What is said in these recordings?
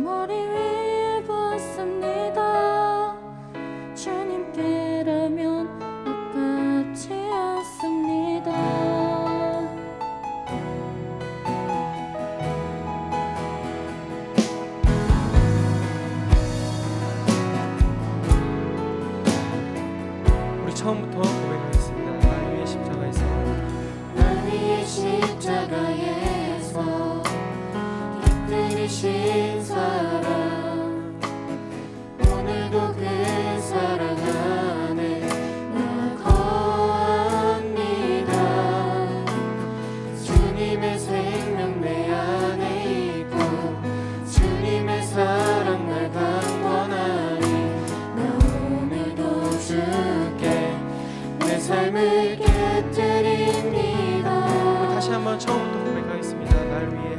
머리 위에 붓습니다. 주님께라면 아깝지 않습니다. 우리 처음부터 고백하겠습니다. 날 위해 십자가에서, 날 위해 십자가에서 깃들이신 사랑, 오늘도 그 사랑 안에 나 거합니다. 주님의 생명 내 안에 있고 주님의 사랑 날 강권하니 나 오늘도 주께 내 삶을 곁드립니다. 다시 한번 처음부터 고백하겠습니다. 날 위해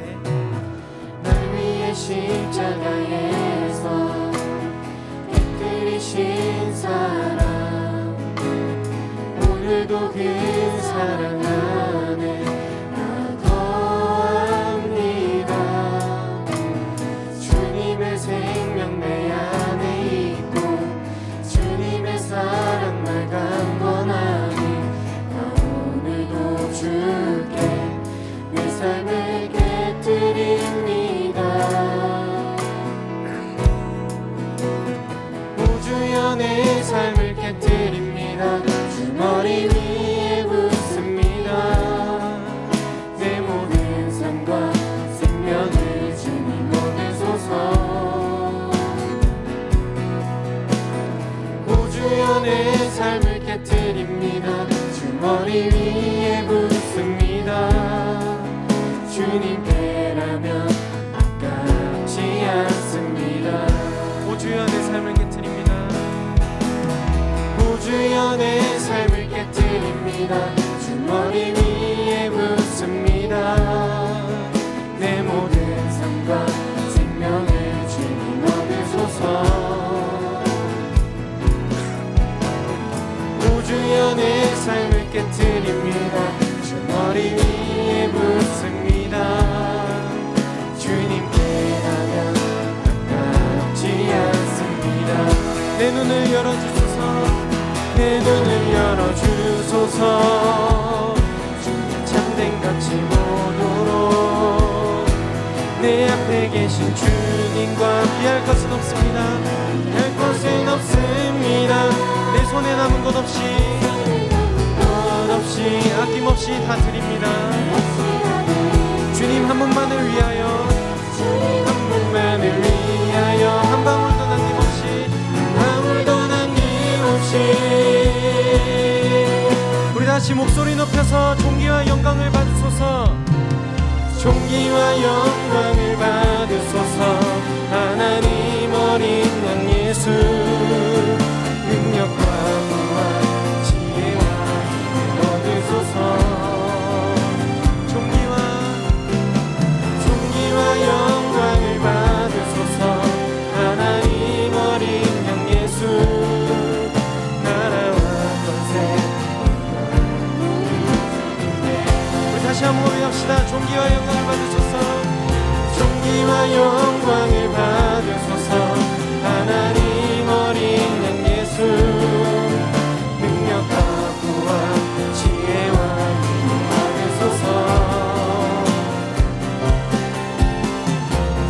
십자가에서 깃들이신 사랑, 오늘도 그 사랑 안에 나 거합니다. 주님의 생명 내 안에 있고 주님의 사랑 날 강권하니 나 오늘도 주께 내 삶을 깃드립니다. 우주여 내 삶을 깃드립니다. 주 머리 위에 붓습니다. 내 모든 삶과 생명을 주님 얻으소서. 우주여 내 삶을 깃드립니다. 주 머리 위에 붓습니다. 주님께라면 아깝지 않습니다. 오주여 내 삶을 깨뜨립니다. 우주여 내 삶을 깨뜨립니다. 주 머리 위에 붓습니다. 내 모든 삶과 생명을 주님 얻으소서. 우주여 내 삶을 깨뜨립니다. 주 머리 위에 붓습니다. 주님께라면 아깝지 않습니다. 내 눈을 열어주소서. 내 눈을 열어주소서. 참된같이 보도록 내 앞에 계신 주님과 피할 것은 없습니다. 피할 것은 없습니다. 내 손에 남은 것 없이 아낌없이 다 드립니다. 주님 한 분만을 위하여, 한 분만을 위하여 한 방울도 남김없이, 우리 다시 목소리 높여서 종기와 영광을 받으소서. 종기와 영광을 받으소서. 하나님 어린 양 예수, 능력과 부와 지혜와 힘을 얻으소서. 종기와 영광을 받으소서. 하나님 어린 양 예수, 나라와 권세 우리 다시 한번 고백합시다. 종기와 영광을 받으소서. 종기와 영광을 받으소서. 하나님 어린 양 예수, 능력과 부와 지혜와 힘을 받으소서.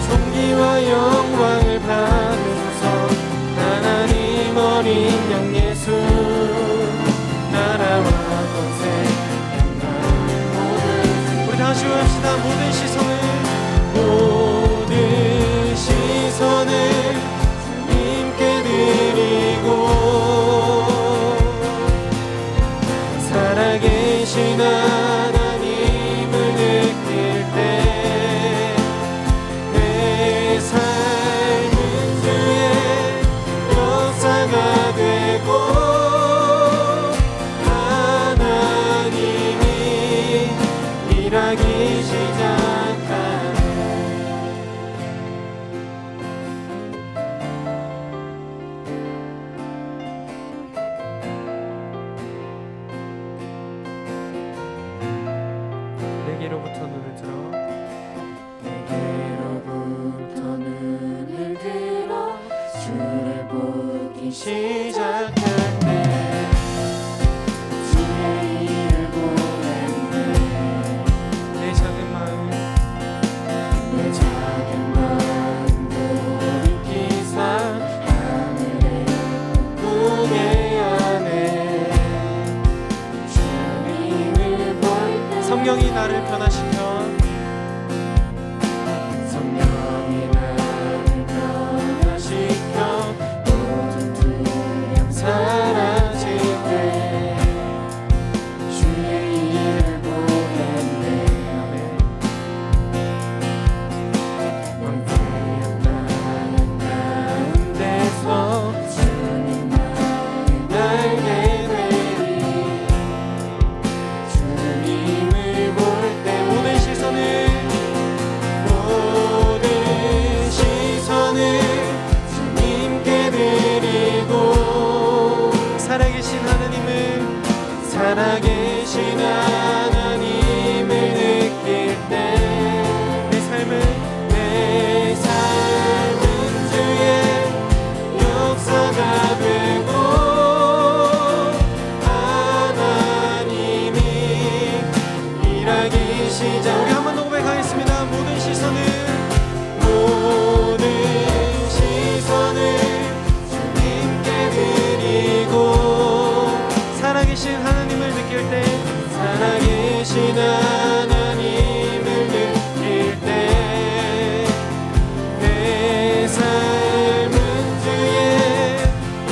종기와 영광을 받으소서. 하나님 어린 양 예수, 나라와 권세 영광 모든, 우리 다시 고백합시다. 모든 시선을 모든 시작할 때 주의 일을 보냈네. 내 작은 마음 돌이키사 하늘에 꿈꾸게 하네. 주님을 볼 때 성령이 나를 변화시켜 모든 두려움 사라질 때 주의 일을 보겠네. 아멘. 왕태였다는 가운데서 주님 알게 되리. 주님을 볼 때 모든 시선을 주님께 드리고 살아계신 하나님을 살아계신 하나님을 느낄 때 내 삶은 주의 역사가 되고 하나님이 일하기 시작. 우리 한 번 더 고백하겠습니다. 모든 시선을 주님께 드리고 살아계신 하나님을 느낄 때 살아계신 하나님을 느낄 때 내 삶은 주의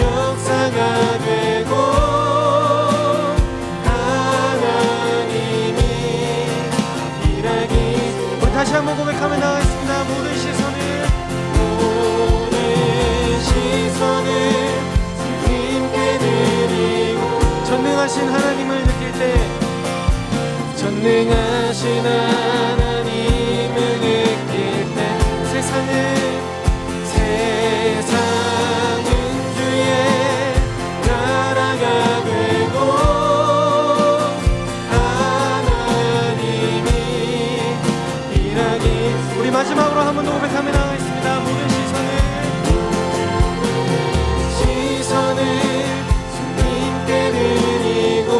역사가 되고 하나님이 일하기. 우리 다시 한번 고백하며 나가겠습니다. 모든 시선을 주님께 드리고 전능하신 하나님을 느낄 때 전능하신 하나님을 느낄 때 세상은 주의 나라가 되고 하나님이 일하기. 우리 마지막으로 한 번 더 고백하며 나가겠습니다. 모든 시선을 주님께 드리고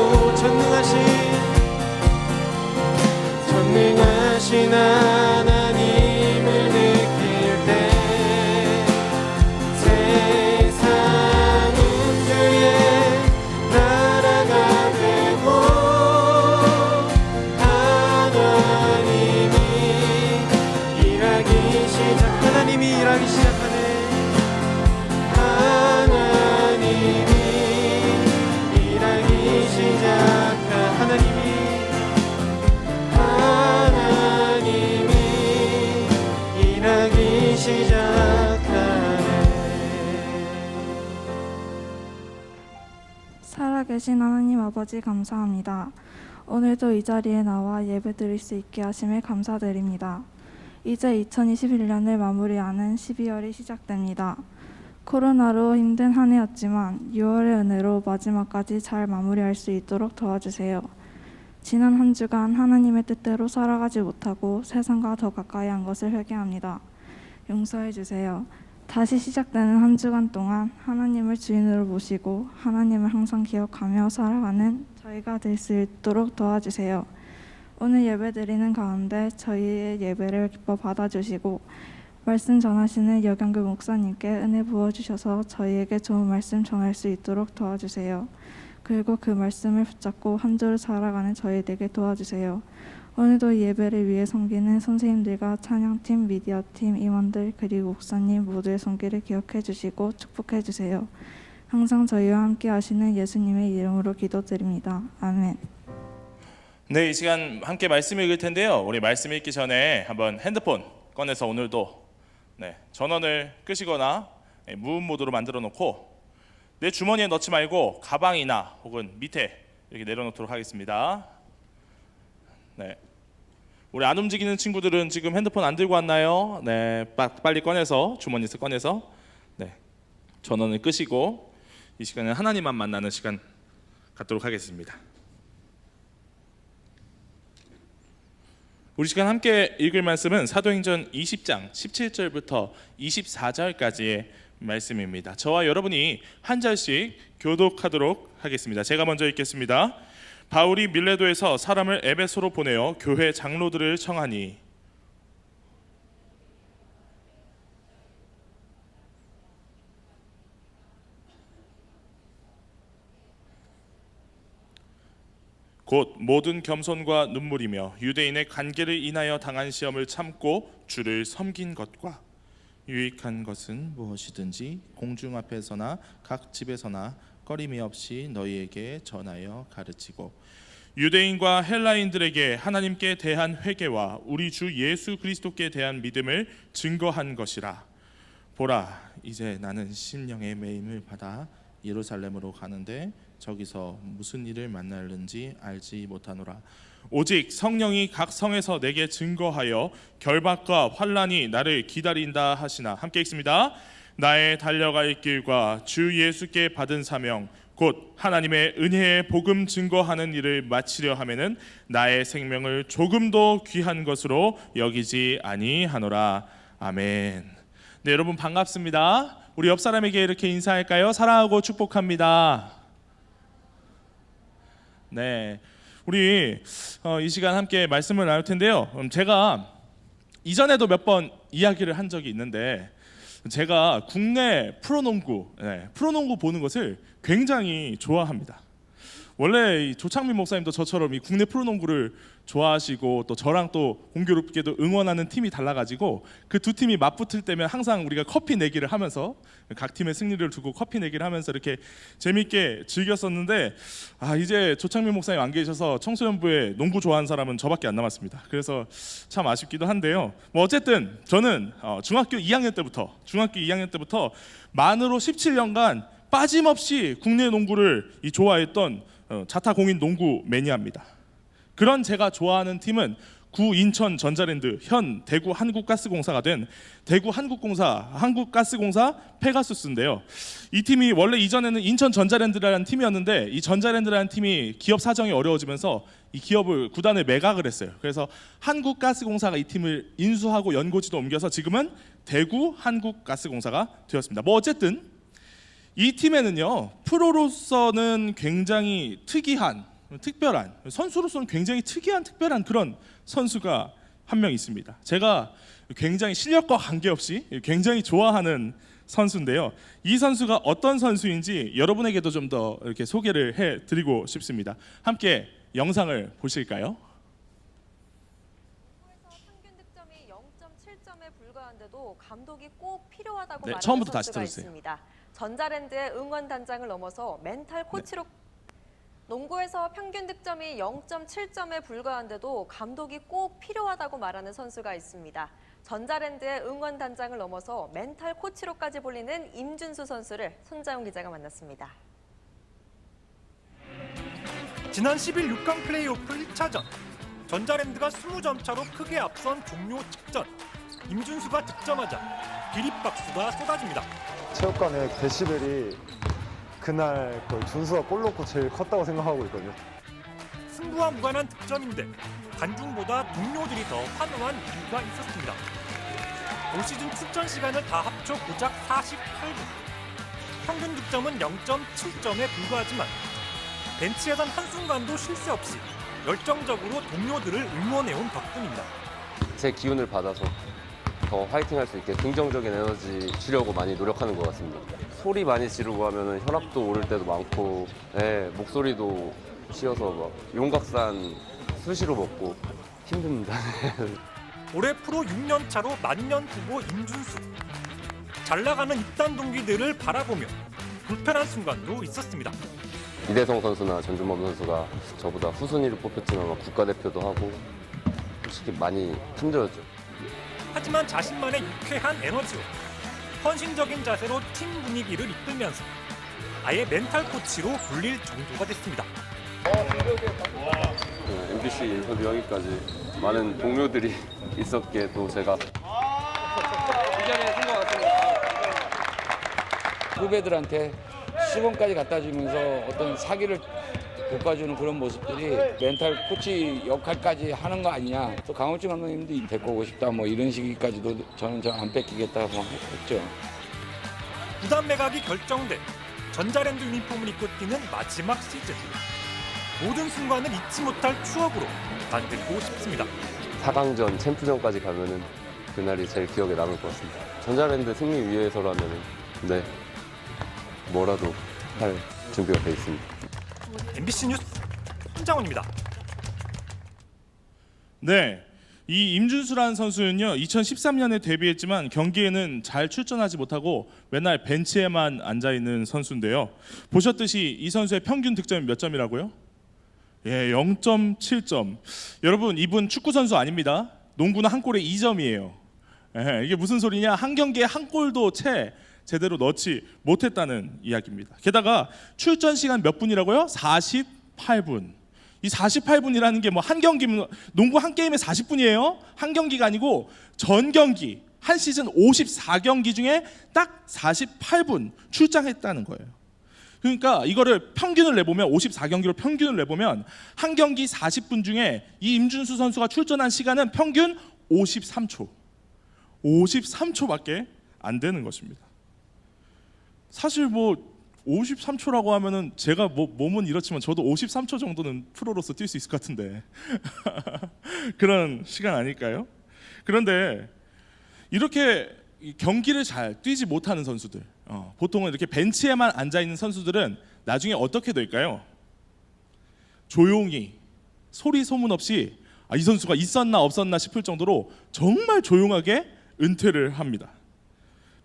전능하신 하나님을 느낄 때 세상은 주의 나라가 되고 하나님이 일하기 시작. 하나님이 일하기 시작하네. 하나님이 일하기 시작한 하나님이 일하기 시작하네. 살아계신 하나님 아버지 감사합니다. 오늘도 이 자리에 나와 예배드릴 수 있게 하심에 감사드립니다. 이제 2021년을 마무리하는 12월이 시작됩니다. 코로나로 힘든 한 해였지만 6월의 은혜로 마지막까지 잘 마무리할 수 있도록 도와주세요. 지난 한 주간 하나님의 뜻대로 살아가지 못하고 세상과 더 가까이 한 것을 회개합니다. 용서해 주세요. 다시 시작되는 한 주간 동안 하나님을 주인으로 모시고 하나님을 항상 기억하며 살아가는 저희가 될 수 있도록 도와주세요. 오늘 예배드리는 가운데 저희의 예배를 기뻐 받아주시고 말씀 전하시는 여경규 목사님께 은혜 부어주셔서 저희에게 좋은 말씀 전할 수 있도록 도와주세요. 그리고 그 말씀을 붙잡고 한 주를 살아가는 저희에게 도와주세요. 오늘도 예배를 위해 섬기는 선생님들과 찬양팀, 미디어팀, 임원들 그리고 목사님 모두의 손길을 기억해 주시고 축복해 주세요. 항상 저희와 함께 하시는 예수님의 이름으로 기도드립니다. 아멘. 네, 이 시간 함께 말씀 읽을 텐데요. 우리 말씀 읽기 전에 한번 핸드폰 꺼내서 오늘도 전원을 끄시거나 무음 모드로 만들어 놓고 내 주머니에 넣지 말고 가방이나 혹은 밑에 이렇게 내려놓도록 하겠습니다. 네, 우리 안 움직이는 친구들은 지금 핸드폰 안 들고 왔나요? 네, 빨리 꺼내서 주머니에서 꺼내서 전원을 끄시고 이 시간은 하나님만 만나는 시간 갖도록 하겠습니다. 우리 시간 함께 읽을 말씀은 사도행전 20장 17절부터 24절까지의 말씀입니다. 저와 여러분이 한 절씩 교독하도록 하겠습니다. 제가 먼저 읽겠습니다. 바울이 밀레도에서 사람을 에베소로 보내어 교회 장로들을 청하니 곧 모든 겸손과 눈물이며 유대인의 관계를 인하여 당한 시험을 참고 주를 섬긴 것과 유익한 것은 무엇이든지 공중 앞에서나 각 집에서나 꺼림이 없이 너희에게 전하여 가르치고 유대인과 헬라인들에게 하나님께 대한 회개와 우리 주 예수 그리스도께 대한 믿음을 증거한 것이라. 보라, 이제 나는 심령의 매임을 받아 예루살렘으로 가는데 저기서 무슨 일을 만날는지 알지 못하노라. 오직 성령이 각 성에서 내게 증거하여 결박과 환난이 나를 기다린다 하시나. 함께 읽습니다. 나의 달려갈 길과 주 예수께 받은 사명 곧 하나님의 은혜의 복음 증거하는 일을 마치려 하면은 나의 생명을 조금도 귀한 것으로 여기지 아니하노라. 아멘. 네, 여러분 반갑습니다. 우리 옆 사람에게 이렇게 인사할까요? 사랑하고 축복합니다. 네, 우리 이 시간 함께 말씀을 나눌 텐데요. 제가 이전에도 몇 번 이야기를 한 적이 있는데 제가 국내 프로농구 보는 것을 굉장히 좋아합니다. 원래 이 조창민 목사님도 저처럼 이 국내 프로농구를 좋아하시고 또 저랑 또 공교롭게도 응원하는 팀이 달라가지고 그 두 팀이 맞붙을 때면 항상 우리가 커피 내기를 하면서 각 팀의 승리를 두고 커피 내기를 하면서 이렇게 재밌게 즐겼었는데 이제 조창민 목사님 안 계셔서 청소년부에 농구 좋아하는 사람은 저밖에 안 남았습니다. 그래서 참 아쉽기도 한데요. 뭐 어쨌든 저는 중학교 2학년 때부터 만으로 17년간 빠짐없이 국내 농구를 좋아했던 자타공인 농구 매니아입니다. 그런 제가 좋아하는 팀은 구 인천 전자랜드 현 대구 한국가스공사가 된 대구 한국가스공사 페가수스인데요. 이 팀이 원래 이전에는 인천 전자랜드라는 팀이었는데 이 전자랜드라는 팀이 기업 사정이 어려워지면서 이 구단을 매각을 했어요. 그래서 한국가스공사가 이 팀을 인수하고 연고지도 옮겨서 지금은 대구 한국가스공사가 되었습니다. 뭐 어쨌든 이 팀에는요, 프로로서는 굉장히 특별한 선수로서는 굉장히 특별한 그런 선수가 한 명 있습니다. 제가 굉장히 실력과 관계없이 굉장히 좋아하는 선수인데요. 이 선수가 어떤 선수인지 여러분에게도 좀 더 이렇게 소개를 해드리고 싶습니다. 함께 영상을 보실까요? 평균 득점이 0.7점에 불과한데도 감독이 꼭 필요하다고 네, 말하는 처음부터 다시 선수가 들으세요. 있습니다. 전자랜드의 응원단장을 넘어서 멘탈 코치로 농구에서 평균 득점이 0.7점에 불과한데도 감독이 꼭 필요하다고 말하는 선수가 있습니다. 전자랜드의 응원단장을 넘어서 멘탈 코치로까지 불리는 임준수 선수를 손자용 기자가 만났습니다. 지난 10일 6강 플레이오프 1차전 전자랜드가 20점 차로 크게 앞선 종료 직전 임준수가 득점하자 기립박수가 쏟아집니다. 체육관의 데시벨이 그날 거의 준수가 골 넣고 제일 컸다고 생각하고 있거든요. 승부와 무관한 득점인데 관중보다 동료들이 더 환호한 이유가 있었습니다. 올 시즌 출전 시간을 다 합쳐 고작 48분. 평균 득점은 0.7점에 불과하지만 벤치에선 한순간도 쉴 새 없이 열정적으로 동료들을 응원해온 덕분입니다. 제 기운을 받아서 더 화이팅할 수 있게 긍정적인 에너지 주려고 많이 노력하는 것 같습니다. 소리 많이 지르고 하면은 혈압도 오를 때도 많고, 목소리도 치여서 막 용각산 수시로 먹고 힘듭니다. 올해 프로 6년 차로 만년 후보 임준수. 잘 나가는 입단 동기들을 바라보며 불편한 순간도 있었습니다. 이대성 선수나 전준범 선수가 저보다 후순위로 뽑혔지만 국가대표도 하고 솔직히 많이 힘들었죠. 하지만 자신만의 유쾌한 에너지로 헌신적인 자세로 팀 분위기를 이끌면서 아예 멘탈 코치로 불릴 정도가 됐습니다. MBC 인터뷰 하기까지 많은 동료들이 있었기에 또 제가 후배들한테 수건까지 갖다 주면서 어떤 사기를 돋궈주는 그런 모습들이 멘탈 코치 역할까지 하는 거 아니냐. 또 강호중 감독님도 데리고 오고 싶다 뭐 이런 시기까지도 저는 안 뺏기겠다 뭐 했죠. 구단 매각이 결정돼 전자랜드 유니폼을 입고 뛰는 마지막 시즌. 모든 순간을 잊지 못할 추억으로 만들고 싶습니다. 4강전, 챔프전까지 가면은 그날이 제일 기억에 남을 것 같습니다. 전자랜드 승리 위해서라면은 네, 뭐라도 할 준비가 돼 있습니다. MBC 뉴스 손장훈입니다. 네, 이 임준수라는 선수는요 2013년에 데뷔했지만 경기에는 잘 출전하지 못하고 맨날 벤치에만 앉아있는 선수인데요. 보셨듯이 이 선수의 평균 득점이 몇 점이라고요? 예, 0.7점. 여러분, 이분 축구 선수 아닙니다. 농구는 한 골에 2점이에요. 예, 이게 무슨 소리냐? 한 경기에 한 골도 제대로 넣지 못했다는 이야기입니다. 게다가 출전 시간 몇 분이라고요? 48분. 이 48분이라는 게 뭐 한 경기, 농구 한 게임에 40분이에요. 한 경기가 아니고 전 경기, 한 시즌 54경기 중에 딱 48분 출장했다는 거예요. 그러니까 이거를 평균을 내보면 54경기로 평균을 내보면 한 경기 40분 중에 이 임준수 선수가 출전한 시간은 평균 53초. 53초밖에 안 되는 것입니다. 사실 뭐 53초라고 하면은 제가 뭐 몸은 이렇지만 저도 53초 정도는 프로로서 뛸 수 있을 것 같은데 그런 시간 아닐까요? 그런데 이렇게 경기를 잘 뛰지 못하는 선수들, 보통은 이렇게 벤치에만 앉아 있는 선수들은 나중에 어떻게 될까요? 조용히 소리 소문 없이 이 선수가 있었나 없었나 싶을 정도로 정말 조용하게 은퇴를 합니다.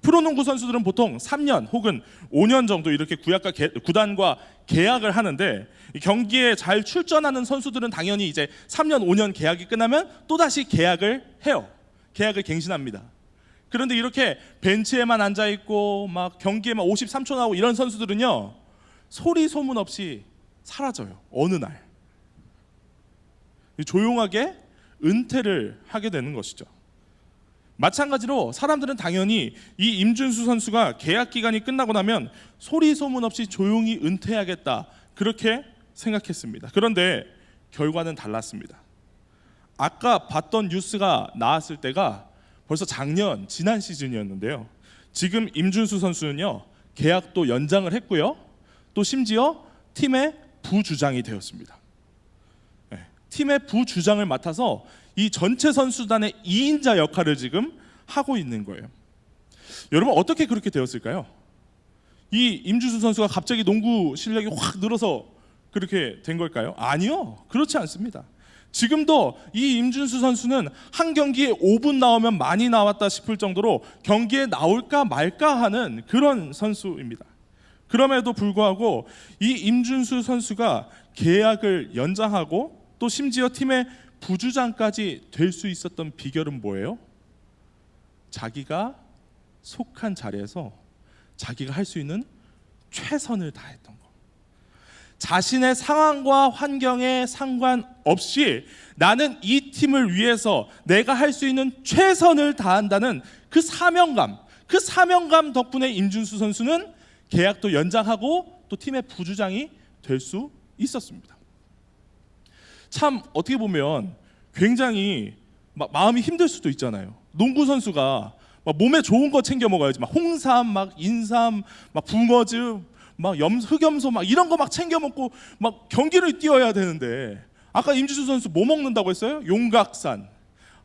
프로농구 선수들은 보통 3년 혹은 5년 정도 이렇게 구단과 계약을 하는데 경기에 잘 출전하는 선수들은 당연히 이제 3년, 5년 계약이 끝나면 또다시 계약을 해요. 계약을 갱신합니다. 그런데 이렇게 벤치에만 앉아 있고 막 경기에만 53초 나오고 이런 선수들은요 소리 소문 없이 사라져요. 어느 날 조용하게 은퇴를 하게 되는 것이죠. 마찬가지로 사람들은 당연히 이 임준수 선수가 계약 기간이 끝나고 나면 소리 소문 없이 조용히 은퇴하겠다 그렇게 생각했습니다. 그런데 결과는 달랐습니다. 아까 봤던 뉴스가 나왔을 때가 벌써 지난 시즌이었는데요. 지금 임준수 선수는요 계약도 연장을 했고요. 또 심지어 팀의 부주장이 되었습니다. 네, 팀의 부주장을 맡아서 이 전체 선수단의 2인자 역할을 지금 하고 있는 거예요. 여러분 어떻게 그렇게 되었을까요? 이 임준수 선수가 갑자기 농구 실력이 확 늘어서 그렇게 된 걸까요? 아니요, 그렇지 않습니다. 지금도 이 임준수 선수는 한 경기에 5분 나오면 많이 나왔다 싶을 정도로 경기에 나올까 말까 하는 그런 선수입니다. 그럼에도 불구하고 이 임준수 선수가 계약을 연장하고 또 심지어 팀의 부주장까지 될 수 있었던 비결은 뭐예요? 자기가 속한 자리에서 자기가 할 수 있는 최선을 다했던 것. 자신의 상황과 환경에 상관없이 나는 이 팀을 위해서 내가 할 수 있는 최선을 다한다는 그 사명감 덕분에 임준수 선수는 계약도 연장하고 또 팀의 부주장이 될 수 있었습니다. 참 어떻게 보면 굉장히 마음이 힘들 수도 있잖아요. 농구 선수가 몸에 좋은 거 챙겨 먹어야지. 홍삼, 인삼, 붕어즙, 흑염소 이런 거 챙겨 먹고 경기를 뛰어야 되는데 아까 임준수 선수 뭐 먹는다고 했어요? 용각산.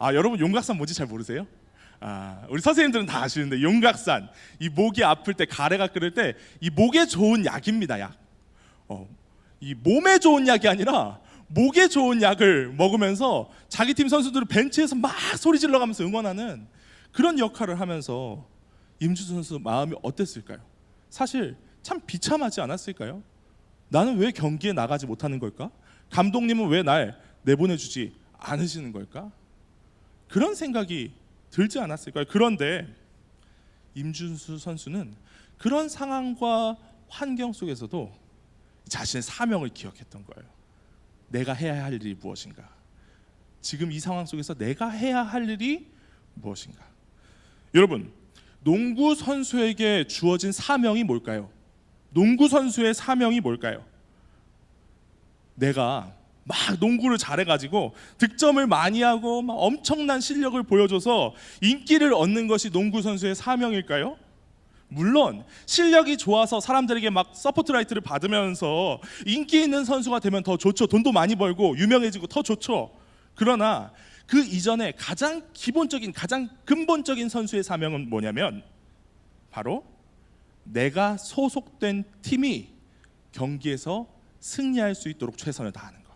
여러분 용각산 뭔지 잘 모르세요? 우리 선생님들은 다 아시는데 용각산. 이 목이 아플 때 가래가 끓을 때 이 목에 좋은 약입니다. 약. 이 몸에 좋은 약이 아니라 목에 좋은 약을 먹으면서 자기 팀 선수들을 벤치에서 막 소리 질러가면서 응원하는 그런 역할을 하면서 임준수 선수 마음이 어땠을까요? 사실 참 비참하지 않았을까요? 나는 왜 경기에 나가지 못하는 걸까? 감독님은 왜 날 내보내주지 않으시는 걸까? 그런 생각이 들지 않았을까요? 그런데 임준수 선수는 그런 상황과 환경 속에서도 자신의 사명을 기억했던 거예요. 내가 해야 할 일이 무엇인가? 지금 이 상황 속에서 내가 해야 할 일이 무엇인가? 여러분, 농구 선수에게 주어진 사명이 뭘까요? 농구 선수의 사명이 뭘까요? 내가 막 농구를 잘해가지고 득점을 많이 하고 막 엄청난 실력을 보여줘서 인기를 얻는 것이 농구 선수의 사명일까요? 물론 실력이 좋아서 사람들에게 막 서포트라이트를 받으면서 인기 있는 선수가 되면 더 좋죠. 돈도 많이 벌고 유명해지고 더 좋죠. 그러나 그 이전에 가장 기본적인, 가장 근본적인 선수의 사명은 뭐냐면 바로 내가 소속된 팀이 경기에서 승리할 수 있도록 최선을 다하는 것.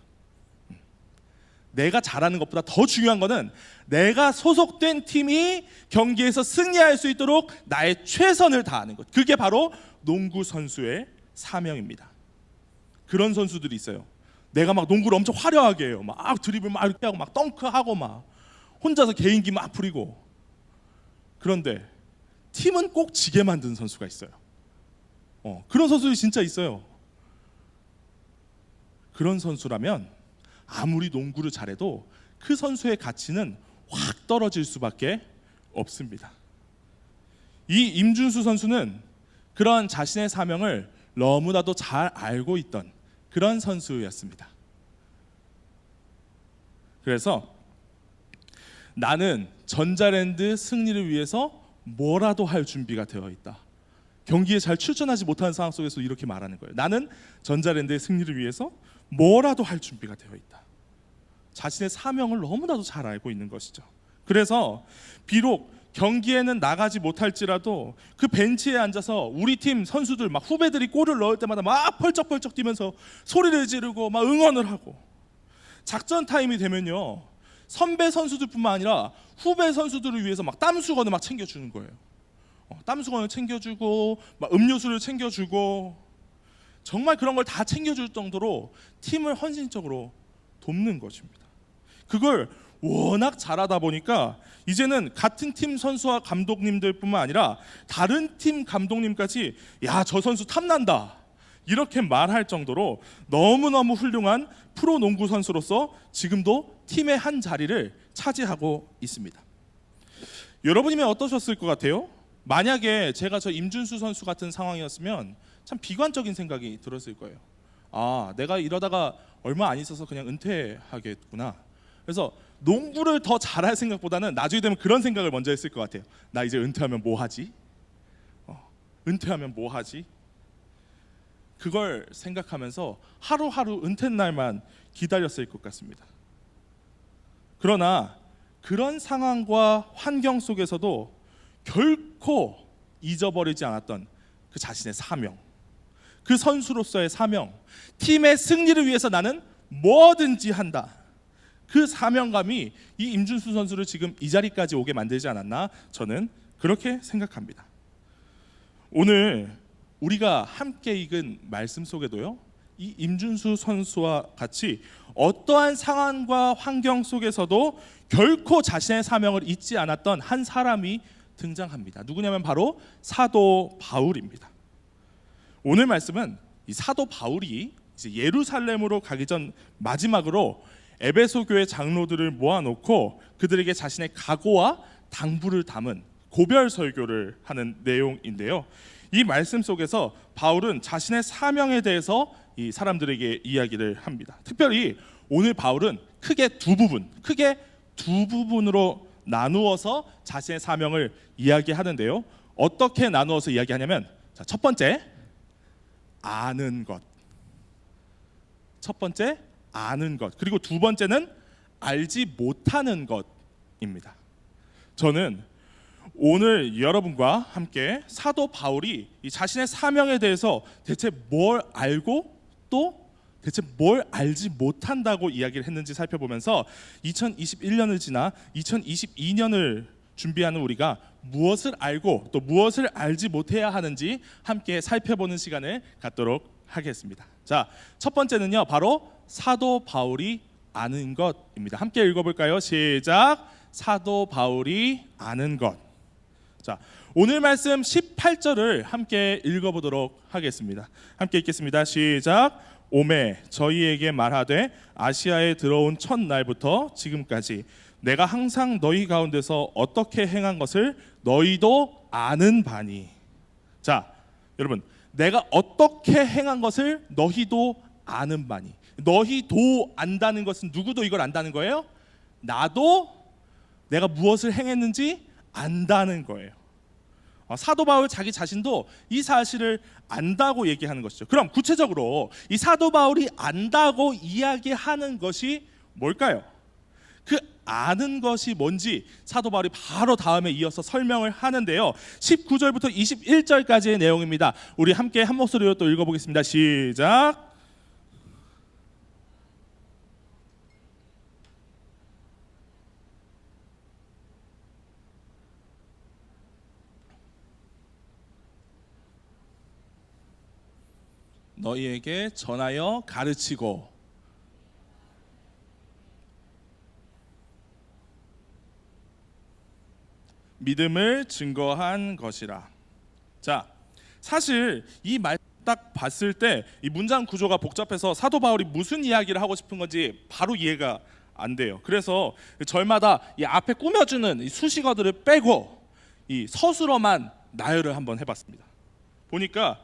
내가 잘하는 것보다 더 중요한 것은 내가 소속된 팀이 경기에서 승리할 수 있도록 나의 최선을 다하는 것. 그게 바로 농구 선수의 사명입니다. 그런 선수들이 있어요. 내가 막 농구를 엄청 화려하게 해요. 막 드리블 막 이렇게 하고 막 덩크하고 막 혼자서 개인기 막 부리고. 그런데 팀은 꼭 지게 만드는 선수가 있어요. 그런 선수들이 진짜 있어요. 그런 선수라면 아무리 농구를 잘해도 그 선수의 가치는 확 떨어질 수밖에 없습니다. 이 임준수 선수는 그런 자신의 사명을 너무나도 잘 알고 있던 그런 선수였습니다. 그래서 나는 전자랜드 승리를 위해서 뭐라도 할 준비가 되어 있다. 경기에 잘 출전하지 못하는 상황 속에서 이렇게 말하는 거예요. 나는 전자랜드의 승리를 위해서 뭐라도 할 준비가 되어 있다. 자신의 사명을 너무나도 잘 알고 있는 것이죠. 그래서 비록 경기에는 나가지 못할지라도 그 벤치에 앉아서 우리 팀 선수들 막 후배들이 골을 넣을 때마다 막 펄쩍펄쩍 뛰면서 소리를 지르고 막 응원을 하고, 작전 타임이 되면요 선배 선수들뿐만 아니라 후배 선수들을 위해서 막 땀수건을 막 챙겨주는 거예요. 땀수건을 챙겨주고 막 음료수를 챙겨주고 정말 그런 걸 다 챙겨줄 정도로 팀을 헌신적으로 돕는 것입니다. 그걸 워낙 잘하다 보니까 이제는 같은 팀 선수와 감독님들뿐만 아니라 다른 팀 감독님까지 야, 저 선수 탐난다 이렇게 말할 정도로 너무너무 훌륭한 프로 농구 선수로서 지금도 팀의 한 자리를 차지하고 있습니다. 여러분이면 어떠셨을 것 같아요? 만약에 제가 저 임준수 선수 같은 상황이었으면 참 비관적인 생각이 들었을 거예요. 아, 내가 이러다가 얼마 안 있어서 그냥 은퇴하겠구나. 그래서 농구를 더 잘할 생각보다는 나중에 되면 그런 생각을 먼저 했을 것 같아요. 나 이제 은퇴하면 뭐 하지? 은퇴하면 뭐 하지? 그걸 생각하면서 하루하루 은퇴 날만 기다렸을 것 같습니다. 그러나 그런 상황과 환경 속에서도 결코 잊어버리지 않았던 그 자신의 사명, 그 선수로서의 사명, 팀의 승리를 위해서 나는 뭐든지 한다. 그 사명감이 이 임준수 선수를 지금 이 자리까지 오게 만들지 않았나, 저는 그렇게 생각합니다. 오늘 우리가 함께 읽은 말씀 속에도요, 이 임준수 선수와 같이 어떠한 상황과 환경 속에서도 결코 자신의 사명을 잊지 않았던 한 사람이 등장합니다. 누구냐면 바로 사도 바울입니다. 오늘 말씀은 이 사도 바울이 이제 예루살렘으로 가기 전 마지막으로 에베소 교회 장로들을 모아놓고 그들에게 자신의 각오와 당부를 담은 고별 설교를 하는 내용인데요. 이 말씀 속에서 바울은 자신의 사명에 대해서 이 사람들에게 이야기를 합니다. 특별히 오늘 바울은 크게 두 부분으로 나누어서 자신의 사명을 이야기하는데요. 어떻게 나누어서 이야기하냐면, 자, 첫 번째 아는 것, 첫 번째 아는 것, 그리고 두 번째는 알지 못하는 것입니다. 저는 오늘 여러분과 함께 사도 바울이 이 자신의 사명에 대해서 대체 뭘 알고 또 대체 뭘 알지 못한다고 이야기를 했는지 살펴보면서 2021년을 지나 2022년을 준비하는 우리가 무엇을 알고 또 무엇을 알지 못해야 하는지 함께 살펴보는 시간을 갖도록 하겠습니다. 자, 첫 번째는요, 바로 사도 바울이 아는 것입니다. 함께 읽어볼까요? 시작. 사도 바울이 아는 것. 자, 오늘 말씀 18절을 함께 읽어보도록 하겠습니다. 함께 읽겠습니다. 시작. 오매 저희에게 말하되 아시아에 들어온 첫날부터 지금까지 내가 항상 너희 가운데서 어떻게 행한 것을 너희도 아는 바니. 자, 여러분, 내가 어떻게 행한 것을 너희도 아는 바니. 너희도 안다는 것은 누구도 이걸 안다는 거예요? 나도 내가 무엇을 행했는지 안다는 거예요. 사도 바울 자기 자신도 이 사실을 안다고 얘기하는 것이죠. 그럼 구체적으로 이 사도 바울이 안다고 이야기하는 것이 뭘까요? 그 아는 것이 뭔지 사도 바울이 바로 다음에 이어서 설명을 하는데요. 19절부터 21절까지의 내용입니다. 우리 함께 한 목소리로 또 읽어보겠습니다. 시작. 너희에게 전하여 가르치고 믿음을 증거한 것이라. 자, 사실 이 말 딱 봤을 때 이 문장 구조가 복잡해서 사도 바울이 무슨 이야기를 하고 싶은 건지 바로 이해가 안 돼요. 그래서 절마다 이 앞에 꾸며주는 이 수식어들을 빼고 이 서술어만 나열을 한번 해봤습니다. 보니까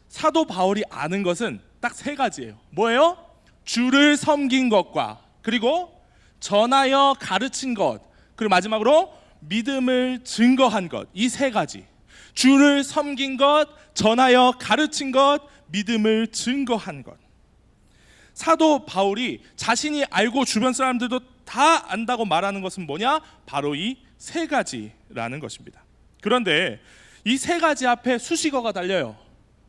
사도 바울이 아는 것은 딱 세 가지예요. 뭐예요? 주를 섬긴 것과 그리고 전하여 가르친 것, 그리고 마지막으로 믿음을 증거한 것. 이 세 가지. 주를 섬긴 것, 전하여 가르친 것, 믿음을 증거한 것. 사도 바울이 자신이 알고 주변 사람들도 다 안다고 말하는 것은 뭐냐? 바로 이 세 가지라는 것입니다. 그런데 이 세 가지 앞에 수식어가 달려요.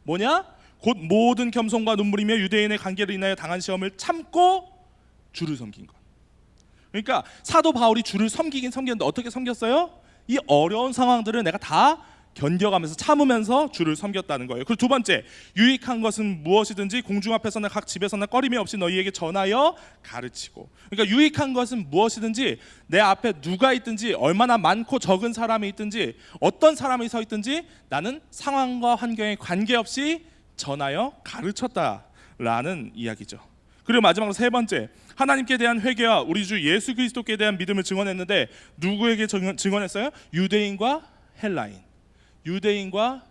뭐냐? 곧 모든 겸손과 눈물이며 유대인의 관계를 인하여 당한 시험을 참고 주를 섬긴 것. 그러니까 사도 바울이 주를 섬기긴 섬겼는데 어떻게 섬겼어요? 이 어려운 상황들을 내가 다 견뎌가면서 참으면서 주를 섬겼다는 거예요. 그리고 두 번째, 유익한 것은 무엇이든지 공중 앞에서나 각 집에서나 꺼림이 없이 너희에게 전하여 가르치고. 그러니까 유익한 것은 무엇이든지 내 앞에 누가 있든지 얼마나 많고 적은 사람이 있든지 어떤 사람이 서 있든지 나는 상황과 환경에 관계없이 전하여 가르쳤다라는 이야기죠. 그리고 마지막으로 세 번째, 하나님께 대한 회개와 우리 주 예수 그리스도께 대한 믿음을 증언했는데 누구에게 증언했어요? 유대인과 헬라인. 유대인과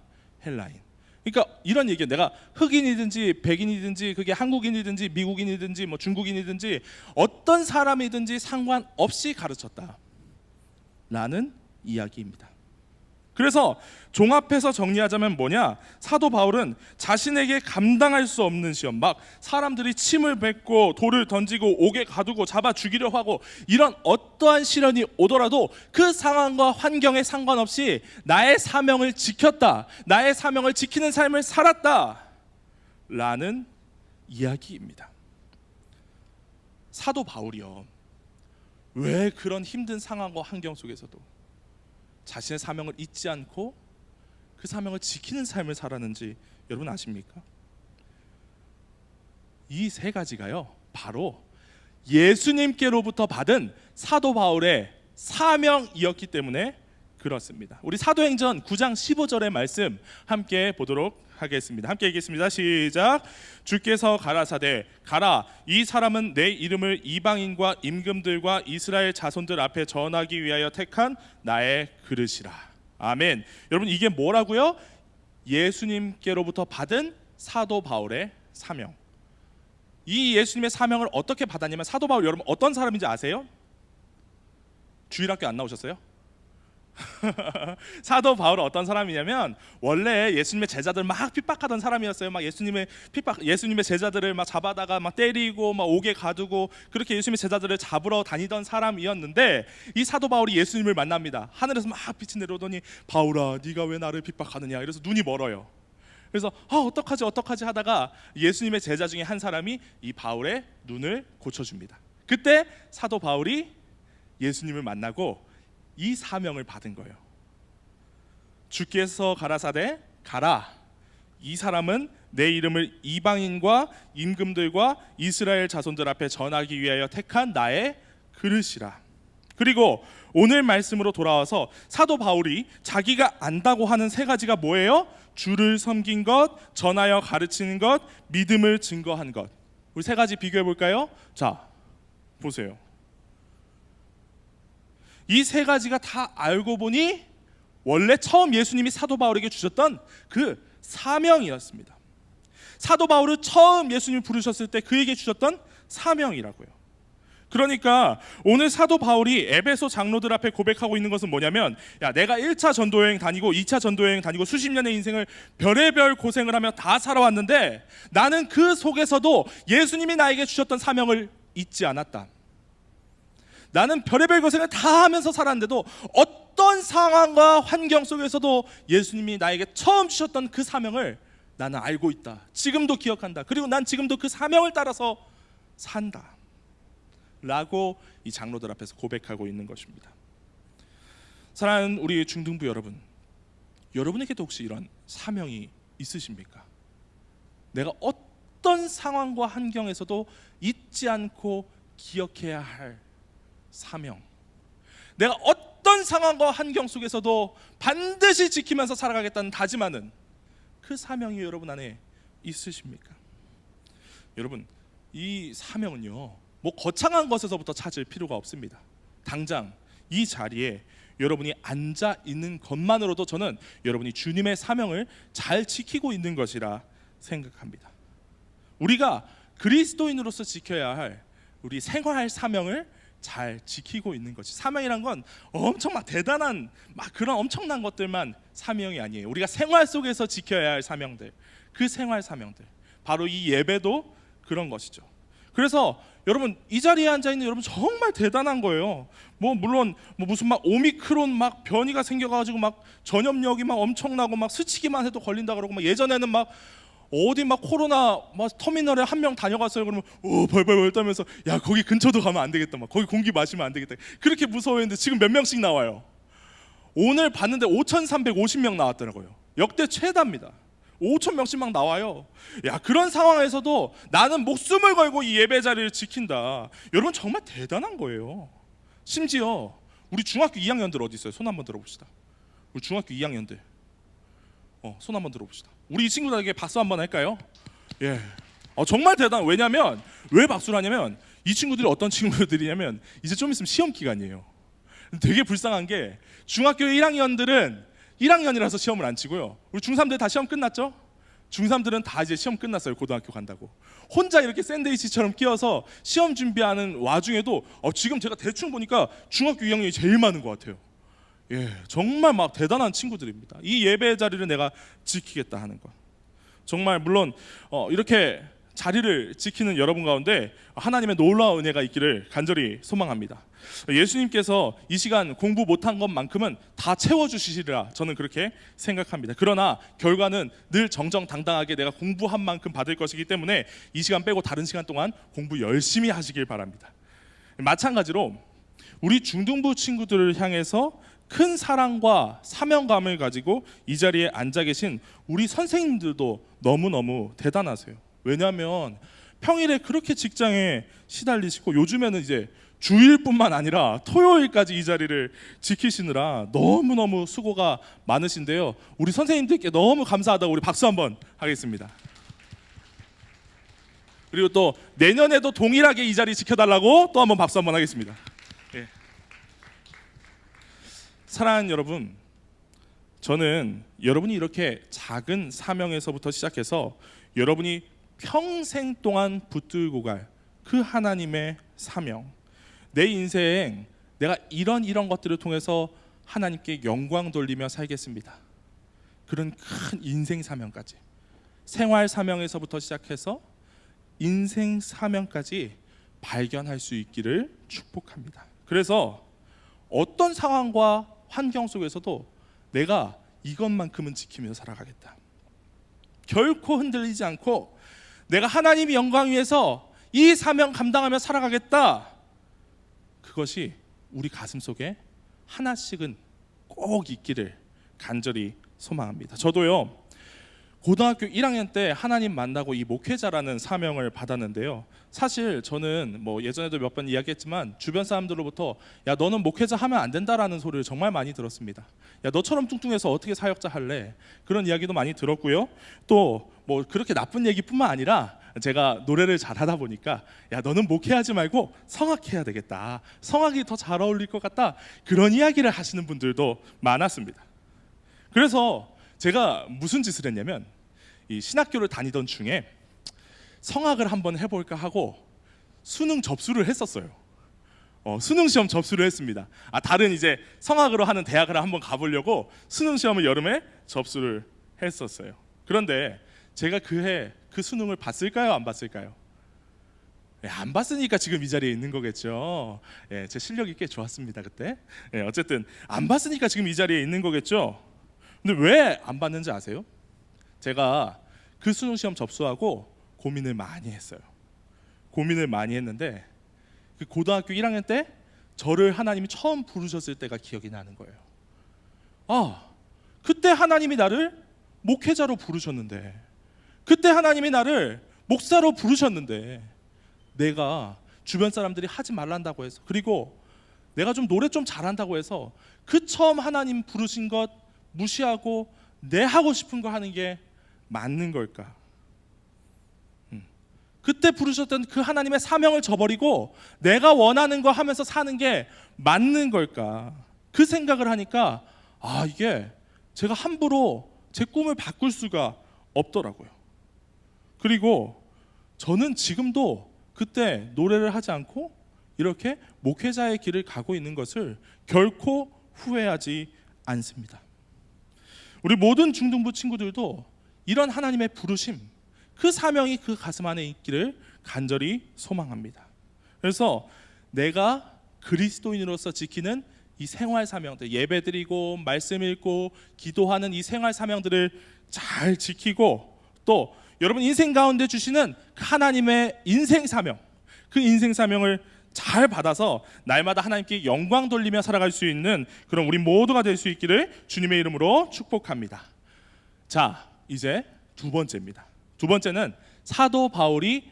헬라인. 그러니까 이런 얘기예요. 내가 흑인이든지 백인이든지 그게 한국인이든지 미국인이든지 뭐 중국인이든지 어떤 사람이든지 상관없이 가르쳤다 라는 이야기입니다. 그래서 종합해서 정리하자면 뭐냐? 사도 바울은 자신에게 감당할 수 없는 시험, 막 사람들이 침을 뱉고 돌을 던지고 옥에 가두고 잡아 죽이려 하고 이런 어떠한 시련이 오더라도 그 상황과 환경에 상관없이 나의 사명을 지켰다, 나의 사명을 지키는 삶을 살았다 라는 이야기입니다. 사도 바울이요, 왜 그런 힘든 상황과 환경 속에서도 자신의 사명을 잊지 않고 그 사명을 지키는 삶을 살았는지 여러분 아십니까? 이 세 가지가요, 바로 예수님께로부터 받은 사도 바울의 사명이었기 때문에 그렇습니다. 우리 사도행전 9장 15절의 말씀 함께 보도록 하겠습니다. 함께 읽겠습니다. 시작. 주께서 가라사대 가라, 이 사람은 내 이름을 이방인과 임금들과 이스라엘 자손들 앞에 전하기 위하여 택한 나의 그릇이라. 아멘. 여러분, 이게 뭐라고요? 예수님께로부터 받은 사도 바울의 사명. 이 예수님의 사명을 어떻게 받았냐면, 사도 바울 여러분 어떤 사람인지 아세요? 주일학교 안 나오셨어요? 사도 바울은 어떤 사람이냐면 원래 예수님의 제자들 막 핍박하던 사람이었어요. 막 예수님의 제자들을 막 잡아다가 막 때리고 막 옥에 가두고 그렇게 예수님의 제자들을 잡으러 다니던 사람이었는데, 이 사도 바울이 예수님을 만납니다. 하늘에서 막 빛이 내려오더니 바울아, 네가 왜 나를 핍박하느냐. 이래서 눈이 멀어요. 그래서 어떡하지 하다가 예수님의 제자 중에 한 사람이 이 바울의 눈을 고쳐줍니다. 그때 사도 바울이 예수님을 만나고 이 사명을 받은 거예요. 주께서 가라사대 가라, 이 사람은 내 이름을 이방인과 임금들과 이스라엘 자손들 앞에 전하기 위하여 택한 나의 그릇이라. 그리고 오늘 말씀으로 돌아와서 사도 바울이 자기가 안다고 하는 세 가지가 뭐예요? 주를 섬긴 것, 전하여 가르치는 것, 믿음을 증거한 것. 우리 세 가지 비교해 볼까요? 자, 보세요. 이 세 가지가 다 알고 보니 원래 처음 예수님이 사도 바울에게 주셨던 그 사명이었습니다. 사도 바울을 처음 예수님이 부르셨을 때 그에게 주셨던 사명이라고요. 그러니까 오늘 사도 바울이 에베소 장로들 앞에 고백하고 있는 것은 뭐냐면, 야, 내가 1차 전도여행 다니고 2차 전도여행 다니고 수십 년의 인생을 별의별 고생을 하며 다 살아왔는데 나는 그 속에서도 예수님이 나에게 주셨던 사명을 잊지 않았다. 나는 별의별 고생을 다 하면서 살았는데도 어떤 상황과 환경 속에서도 예수님이 나에게 처음 주셨던 그 사명을 나는 알고 있다. 지금도 기억한다. 그리고 난 지금도 그 사명을 따라서 산다 라고 이 장로들 앞에서 고백하고 있는 것입니다. 사랑하는 우리 중등부 여러분, 여러분에게도 혹시 이런 사명이 있으십니까? 내가 어떤 상황과 환경에서도 잊지 않고 기억해야 할 사명, 내가 어떤 상황과 환경 속에서도 반드시 지키면서 살아가겠다는 다짐하는 그 사명이 여러분 안에 있으십니까? 여러분, 이 사명은요, 뭐 거창한 것에서부터 찾을 필요가 없습니다. 당장 이 자리에 여러분이 앉아 있는 것만으로도 저는 여러분이 주님의 사명을 잘 지키고 있는 것이라 생각합니다. 우리가 그리스도인으로서 지켜야 할 우리 생활 사명을 잘 지키고 있는 것이, 사명이란 건 엄청 막 대단한 막 그런 엄청난 것들만 사명이 아니에요. 우리가 생활 속에서 지켜야 할 사명들, 그 생활 사명들, 바로 이 예배도 그런 것이죠. 그래서 여러분, 이 자리에 앉아 있는 여러분 정말 대단한 거예요. 뭐 물론 뭐 무슨 막 오미크론 막 변이가 생겨가지고 막 전염력이 막 엄청나고 막 스치기만 해도 걸린다 그러고, 막 예전에는 막 어디 막 코로나 막 터미널에 한 명 다녀갔어요. 그러면 벌벌 떨면서 야, 거기 근처도 가면 안 되겠다, 막 거기 공기 마시면 안 되겠다, 그렇게 무서워했는데 지금 몇 명씩 나와요. 오늘 봤는데 5,350명 나왔더라고요. 역대 최다입니다. 5,000명씩 막 나와요. 야, 그런 상황에서도 나는 목숨을 걸고 이 예배 자리를 지킨다. 여러분 정말 대단한 거예요. 심지어 우리 중학교 2학년들 어디 있어요? 손 한번 들어봅시다. 우리 중학교 2학년들 손 한번 들어봅시다. 우리 이 친구들에게 박수 한번 할까요? 예, 정말 대단. 왜냐면 왜 박수를 하냐면 이 친구들이 어떤 친구들이냐면 이제 좀 있으면 시험 기간이에요. 되게 불쌍한 게 중학교 1학년들은 1학년이라서 시험을 안 치고요. 우리 중3들 다 시험 끝났죠? 중3들은 다 이제 시험 끝났어요. 고등학교 간다고 혼자 이렇게 샌드위치처럼 끼어서 시험 준비하는 와중에도 지금 제가 대충 보니까 중학교 2학년이 제일 많은 것 같아요. 예, 정말 막 대단한 친구들입니다. 이 예배 자리를 내가 지키겠다 하는 것, 정말 물론 이렇게 자리를 지키는 여러분 가운데 하나님의 놀라운 은혜가 있기를 간절히 소망합니다. 예수님께서 이 시간 공부 못한 것만큼은 다 채워주시리라 저는 그렇게 생각합니다. 그러나 결과는 늘 정정당당하게 내가 공부한 만큼 받을 것이기 때문에 이 시간 빼고 다른 시간 동안 공부 열심히 하시길 바랍니다. 마찬가지로 우리 중등부 친구들을 향해서 큰 사랑과 사명감을 가지고 이 자리에 앉아 계신 우리 선생님들도 너무너무 대단하세요. 왜냐하면 평일에 그렇게 직장에 시달리시고 요즘에는 이제 주일뿐만 아니라 토요일까지 이 자리를 지키시느라 너무너무 수고가 많으신데요. 우리 선생님들께 너무 감사하다고 우리 박수 한번 하겠습니다. 그리고 또 내년에도 동일하게 이 자리 지켜달라고 또 한번 박수 한번 하겠습니다. 예. 사랑하는 여러분, 저는 여러분이 이렇게 작은 사명에서부터 시작해서 여러분이 평생 동안 붙들고 갈 그 하나님의 사명, 내 인생 내가 이런 것들을 통해서 하나님께 영광 돌리며 살겠습니다, 그런 큰 인생 사명까지, 생활 사명에서부터 시작해서 인생 사명까지 발견할 수 있기를 축복합니다. 그래서 어떤 상황과 환경 속에서도 내가 이것만큼은 지키며 살아가겠다, 결코 흔들리지 않고 내가 하나님의 영광 위해서 이 사명 감당하며 살아가겠다, 그것이 우리 가슴 속에 하나씩은 꼭 있기를 간절히 소망합니다. 저도요, 고등학교 1학년 때 하나님 만나고 이 목회자라는 사명을 받았는데요. 사실 저는 뭐 예전에도 몇 번 이야기했지만 주변 사람들로부터 야, 너는 목회자 하면 안 된다라는 소리를 정말 많이 들었습니다. 야, 너처럼 뚱뚱해서 어떻게 사역자 할래? 그런 이야기도 많이 들었고요. 또 뭐 그렇게 나쁜 얘기뿐만 아니라 제가 노래를 잘하다 보니까 야, 너는 목회하지 말고 성악해야 되겠다, 성악이 더 잘 어울릴 것 같다, 그런 이야기를 하시는 분들도 많았습니다. 그래서 제가 무슨 짓을 했냐면 이 신학교를 다니던 중에 성악을 한번 해볼까 하고 수능 접수를 했었어요. 수능 시험 접수를 했습니다. 다른 이제 성악으로 하는 대학을 한번 가보려고 수능 시험을 여름에 접수를 했었어요. 그런데 제가 그해 그 수능을 봤을까요, 안 봤을까요? 안 봤으니까 지금 이 자리에 있는 거겠죠. 제 실력이 꽤 좋았습니다 그때. 어쨌든 안 봤으니까 지금 이 자리에 있는 거겠죠. 근데 왜 안 봤는지 아세요? 제가 그 수능 시험 접수하고 고민을 많이 했어요. 고민을 많이 했는데 그 고등학교 1학년 때 저를 하나님이 처음 부르셨을 때가 기억이 나는 거예요. 그때 하나님이 나를 목회자로 부르셨는데, 그때 하나님이 나를 목사로 부르셨는데, 내가 주변 사람들이 하지 말란다고 해서, 그리고 내가 좀 노래 좀 잘한다고 해서 그 처음 하나님 부르신 것 무시하고 내 하고 싶은 거 하는 게 맞는 걸까? 그때 부르셨던 그 하나님의 사명을 저버리고 내가 원하는 거 하면서 사는 게 맞는 걸까? 그 생각을 하니까 이게 제가 함부로 제 꿈을 바꿀 수가 없더라고요. 그리고 저는 지금도 그때 노래를 하지 않고 이렇게 목회자의 길을 가고 있는 것을 결코 후회하지 않습니다. 우리 모든 중등부 친구들도 이런 하나님의 부르심, 그 사명이 그 가슴 안에 있기를 간절히 소망합니다. 그래서 내가 그리스도인으로서 지키는 이 생활 사명들, 예배드리고 말씀 읽고 기도하는 이 생활 사명들을 잘 지키고, 또 여러분 인생 가운데 주시는 하나님의 인생 사명, 그 인생 사명을 잘 받아서 날마다 하나님께 영광 돌리며 살아갈 수 있는 그런 우리 모두가 될 수 있기를 주님의 이름으로 축복합니다. 자, 이제 두 번째입니다. 두 번째는 사도 바울이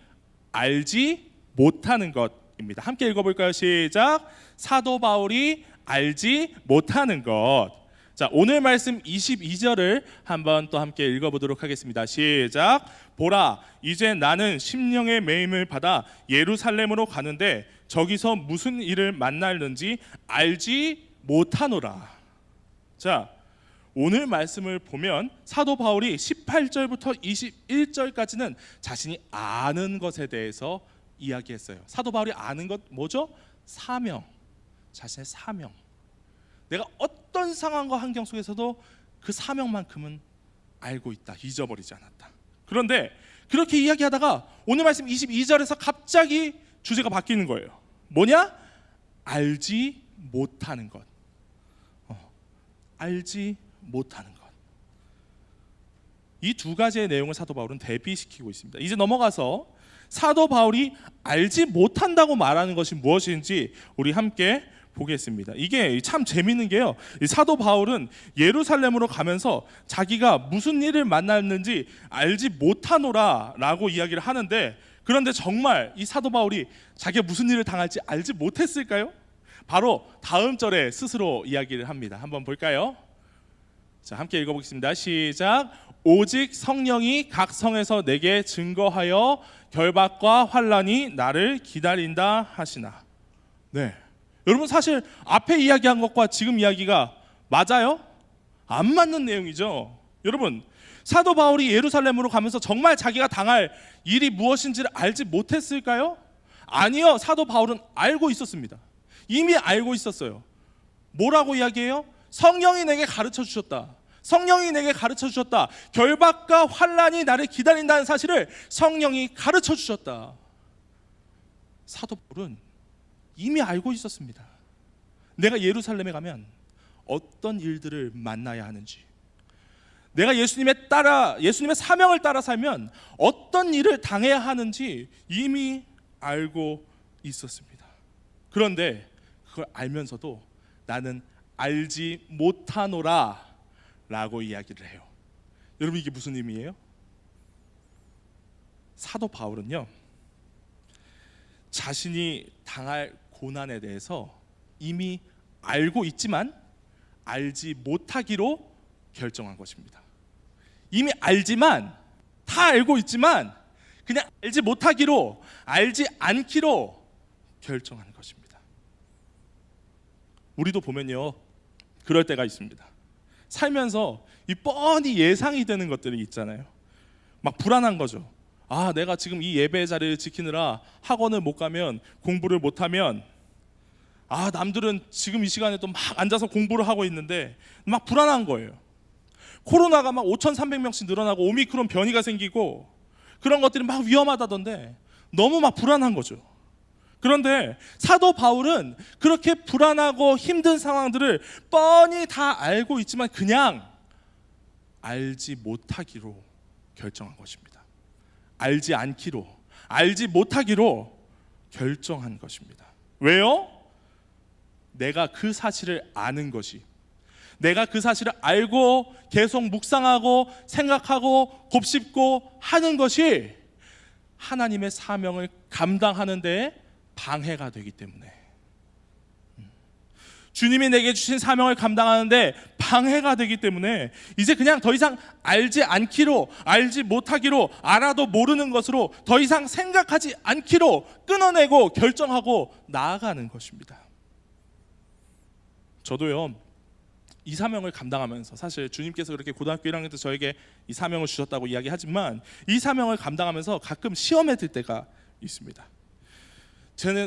알지 못하는 것입니다. 함께 읽어볼까요? 시작. 사도 바울이 알지 못하는 것. 자, 오늘 말씀 22절을 한번 또 함께 읽어보도록 하겠습니다. 시작. 보라, 이제 나는 심령의 매임을 받아 예루살렘으로 가는데 저기서 무슨 일을 만날는지 알지 못하노라. 자, 오늘 말씀을 보면 사도 바울이 18절부터 21절까지는 자신이 아는 것에 대해서 이야기했어요. 사도 바울이 아는 것 뭐죠? 사명, 자신의 사명. 내가 어떤 상황과 환경 속에서도 그 사명만큼은 알고 있다, 잊어버리지 않았다. 그런데 그렇게 이야기하다가 오늘 말씀 22절에서 갑자기 주제가 바뀌는 거예요. 뭐냐? 알지 못하는 것. 알지 못하는 것. 이 두 가지의 내용을 사도 바울은 대비시키고 있습니다. 이제 넘어가서 사도 바울이 알지 못한다고 말하는 것이 무엇인지 우리 함께 보겠습니다. 이게 참 재밌는 게요, 이 사도 바울은 예루살렘으로 가면서 자기가 무슨 일을 만났는지 알지 못하노라 라고 이야기를 하는데, 그런데 정말 이 사도 바울이 자기가 무슨 일을 당할지 알지 못했을까요? 바로 다음 절에 스스로 이야기를 합니다. 한번 볼까요? 자, 함께 읽어보겠습니다. 시작. 오직 성령이 각 성에서 내게 증거하여 결박과 환난이 나를 기다린다 하시나. 네, 여러분 사실 앞에 이야기한 것과 지금 이야기가 맞아요? 안 맞는 내용이죠. 여러분, 사도 바울이 예루살렘으로 가면서 정말 자기가 당할 일이 무엇인지를 알지 못했을까요? 아니요, 사도 바울은 알고 있었습니다. 이미 알고 있었어요. 뭐라고 이야기해요? 성령이 내게 가르쳐 주셨다. 성령이 내게 가르쳐 주셨다. 결박과 환난이 나를 기다린다는 사실을 성령이 가르쳐 주셨다. 사도 바울은 이미 알고 있었습니다. 내가 예루살렘에 가면 어떤 일들을 만나야 하는지, 내가 예수님의 사명을 따라 살면 어떤 일을 당해야 하는지 이미 알고 있었습니다. 그런데 그걸 알면서도 나는 알지 못하노라 라고 이야기를 해요. 여러분, 이게 무슨 의미예요? 사도 바울은요, 자신이 당할 고난에 대해서 이미 알고 있지만 알지 못하기로 결정한 것입니다. 이미 알지만, 다 알고 있지만 그냥 알지 못하기로, 알지 않기로 결정한 것입니다. 우리도 보면요, 그럴 때가 있습니다. 살면서 이 뻔히 예상이 되는 것들이 있잖아요. 막 불안한 거죠. 아, 내가 지금 이 예배의 자리를 지키느라 학원을 못 가면, 공부를 못 하면, 아, 남들은 지금 이 시간에 또 막 앉아서 공부를 하고 있는데 막 불안한 거예요. 코로나가 막 5,300명씩 늘어나고 오미크론 변이가 생기고 그런 것들이 막 위험하다던데 너무 막 불안한 거죠. 그런데 사도 바울은 그렇게 불안하고 힘든 상황들을 뻔히 다 알고 있지만 그냥 알지 못하기로 결정한 것입니다. 알지 않기로, 알지 못하기로 결정한 것입니다. 왜요? 내가 그 사실을 아는 것이, 내가 그 사실을 알고 계속 묵상하고 생각하고 곱씹고 하는 것이 하나님의 사명을 감당하는 데 방해가 되기 때문에, 주님이 내게 주신 사명을 감당하는데 방해가 되기 때문에 이제 그냥 더 이상 알지 않기로, 알지 못하기로, 알아도 모르는 것으로 더 이상 생각하지 않기로 끊어내고 결정하고 나아가는 것입니다. 저도요, 이 사명을 감당하면서, 사실 주님께서 그렇게 고등학교 1학년 때 저에게 이 사명을 주셨다고 이야기하지만 이 사명을 감당하면서 가끔 시험에 들 때가 있습니다.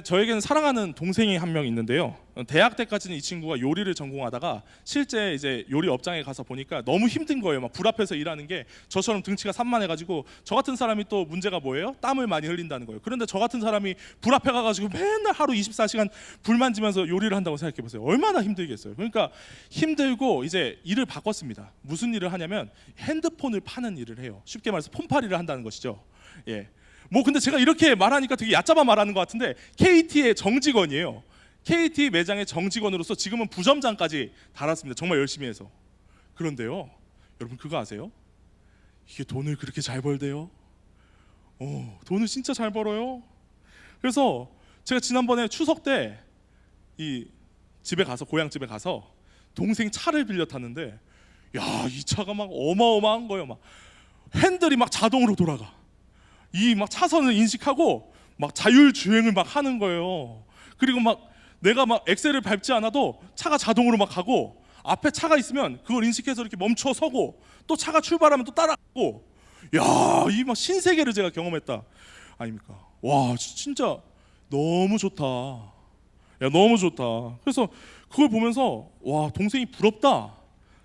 저에게는 사랑하는 동생이 한 명 있는데요. 대학 때까지는 이 친구가 요리를 전공하다가 실제 이제 요리 업장에 가서 보니까 너무 힘든 거예요. 막 불 앞에서 일하는 게 저처럼 등치가 산만해가지고, 저 같은 사람이 또 문제가 뭐예요? 땀을 많이 흘린다는 거예요. 그런데 저 같은 사람이 불 앞에 가가지고 맨날 하루 24시간 불 만지면서 요리를 한다고 생각해 보세요. 얼마나 힘들겠어요. 그러니까 힘들고 이제 일을 바꿨습니다. 무슨 일을 하냐면 핸드폰을 파는 일을 해요. 쉽게 말해서 폰팔이를 한다는 것이죠. 예. 뭐 근데 제가 이렇게 말하니까 되게 얕잡아 말하는 것 같은데 KT의 정직원이에요. KT 매장의 정직원으로서 지금은 부점장까지 달았습니다. 정말 열심히 해서. 그런데요, 여러분 그거 아세요? 이게 돈을 그렇게 잘 벌대요. 돈을 진짜 잘 벌어요. 그래서 제가 지난번에 추석 때 이 집에 가서, 고향집에 가서 동생 차를 빌려 탔는데, 야, 이 차가 막 어마어마한 거예요. 막 핸들이 막 자동으로 돌아가. 이 막 차선을 인식하고 막 자율 주행을 막 하는 거예요. 그리고 막 내가 막 엑셀을 밟지 않아도 차가 자동으로 막 가고, 앞에 차가 있으면 그걸 인식해서 이렇게 멈춰 서고, 또 차가 출발하면 또 따라가고, 야, 이 막 신세계를 제가 경험했다 아닙니까? 와, 진짜 너무 좋다. 야, 너무 좋다. 그래서 그걸 보면서 와, 동생이 부럽다,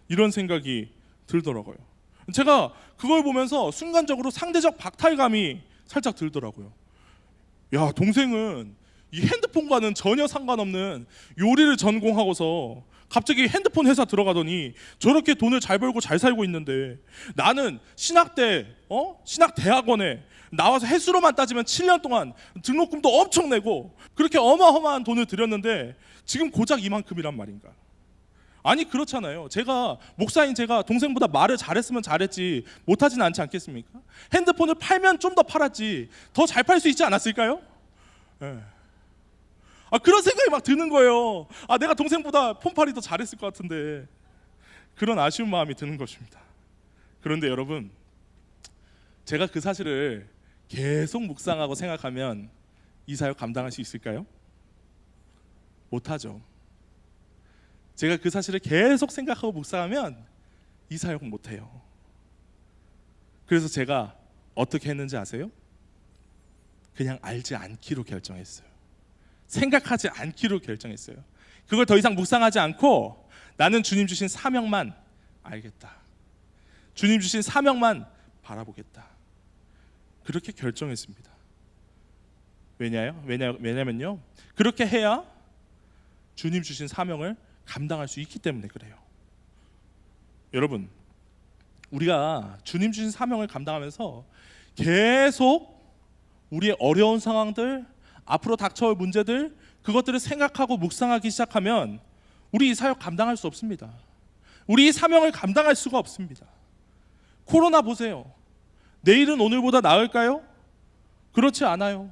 이런 생각이 들더라고요. 제가 그걸 보면서 순간적으로 상대적 박탈감이 살짝 들더라고요. 야, 동생은 이 핸드폰과는 전혀 상관없는 요리를 전공하고서 갑자기 핸드폰 회사 들어가더니 저렇게 돈을 잘 벌고 잘 살고 있는데, 나는 신학대, 신학대학원에 나와서 횟수로만 따지면 7년 동안 등록금도 엄청 내고 그렇게 어마어마한 돈을 들였는데 지금 고작 이만큼이란 말인가? 아니, 그렇잖아요. 제가 목사인 제가 동생보다 말을 잘했으면 잘했지 못하진 않지 않겠습니까? 핸드폰을 팔면 좀 더 팔았지 더 잘 팔 수 있지 않았을까요? 네. 그런 생각이 막 드는 거예요. 내가 동생보다 폰팔이 더 잘했을 것 같은데, 그런 아쉬운 마음이 드는 것입니다. 그런데 여러분, 제가 그 사실을 계속 묵상하고 생각하면 이 사역 감당할 수 있을까요? 못하죠. 제가 그 사실을 계속 생각하고 묵상하면 이 사역 못해요. 그래서 제가 어떻게 했는지 아세요? 그냥 알지 않기로 결정했어요. 생각하지 않기로 결정했어요. 그걸 더 이상 묵상하지 않고 나는 주님 주신 사명만 알겠다, 주님 주신 사명만 바라보겠다, 그렇게 결정했습니다. 왜냐면요, 그렇게 해야 주님 주신 사명을 감당할 수 있기 때문에 그래요. 여러분, 우리가 주님 주신 사명을 감당하면서 계속 우리의 어려운 상황들, 앞으로 닥쳐올 문제들, 그것들을 생각하고 묵상하기 시작하면 우리 이 사역 감당할 수 없습니다. 우리 이 사명을 감당할 수가 없습니다. 코로나 보세요. 내일은 오늘보다 나을까요? 그렇지 않아요.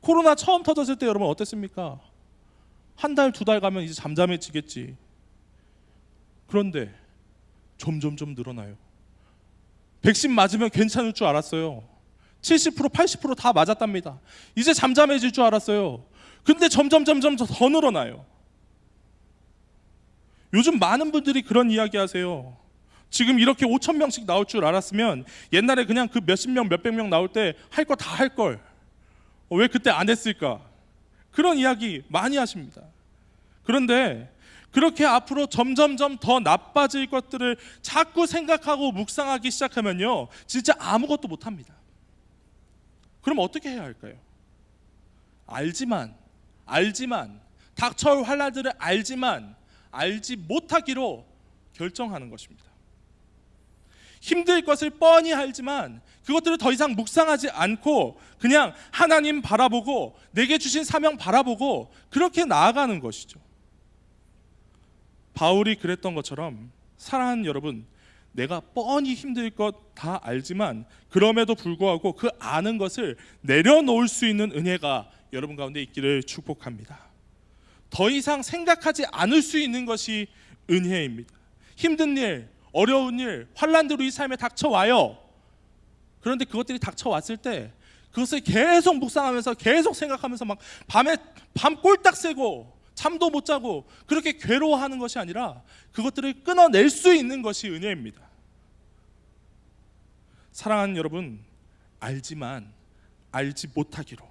코로나 처음 터졌을 때 여러분 어땠습니까? 한 달, 두 달 가면 이제 잠잠해지겠지. 그런데 점점 늘어나요. 백신 맞으면 괜찮을 줄 알았어요. 70%, 80% 다 맞았답니다. 이제 잠잠해질 줄 알았어요. 근데 점점 더 늘어나요. 요즘 많은 분들이 그런 이야기 하세요. 지금 이렇게 5천 명씩 나올 줄 알았으면 옛날에 그냥 그 몇십 명, 몇백 명 나올 때 할 거 다 할 걸. 왜 그때 안 했을까? 그런 이야기 많이 하십니다. 그런데 그렇게 앞으로 점점점 더 나빠질 것들을 자꾸 생각하고 묵상하기 시작하면요, 진짜 아무것도 못합니다. 그럼 어떻게 해야 할까요? 알지만 닥쳐올 환난들을 알지만 알지 못하기로 결정하는 것입니다. 힘들 것을 뻔히 알지만 그것들을 더 이상 묵상하지 않고 그냥 하나님 바라보고 내게 주신 사명 바라보고 그렇게 나아가는 것이죠. 바울이 그랬던 것처럼 사랑하는 여러분, 내가 뻔히 힘들 것 다 알지만 그럼에도 불구하고 그 아는 것을 내려놓을 수 있는 은혜가 여러분 가운데 있기를 축복합니다. 더 이상 생각하지 않을 수 있는 것이 은혜입니다. 힘든 일, 어려운 일, 환난들이 우리 삶에 닥쳐와요. 그런데 그것들이 닥쳐왔을 때 그것을 계속 묵상하면서 계속 생각하면서 막 밤에 밤 꼴딱 새고 잠도 못 자고 그렇게 괴로워하는 것이 아니라 그것들을 끊어낼 수 있는 것이 은혜입니다. 사랑하는 여러분, 알지만 알지 못하기로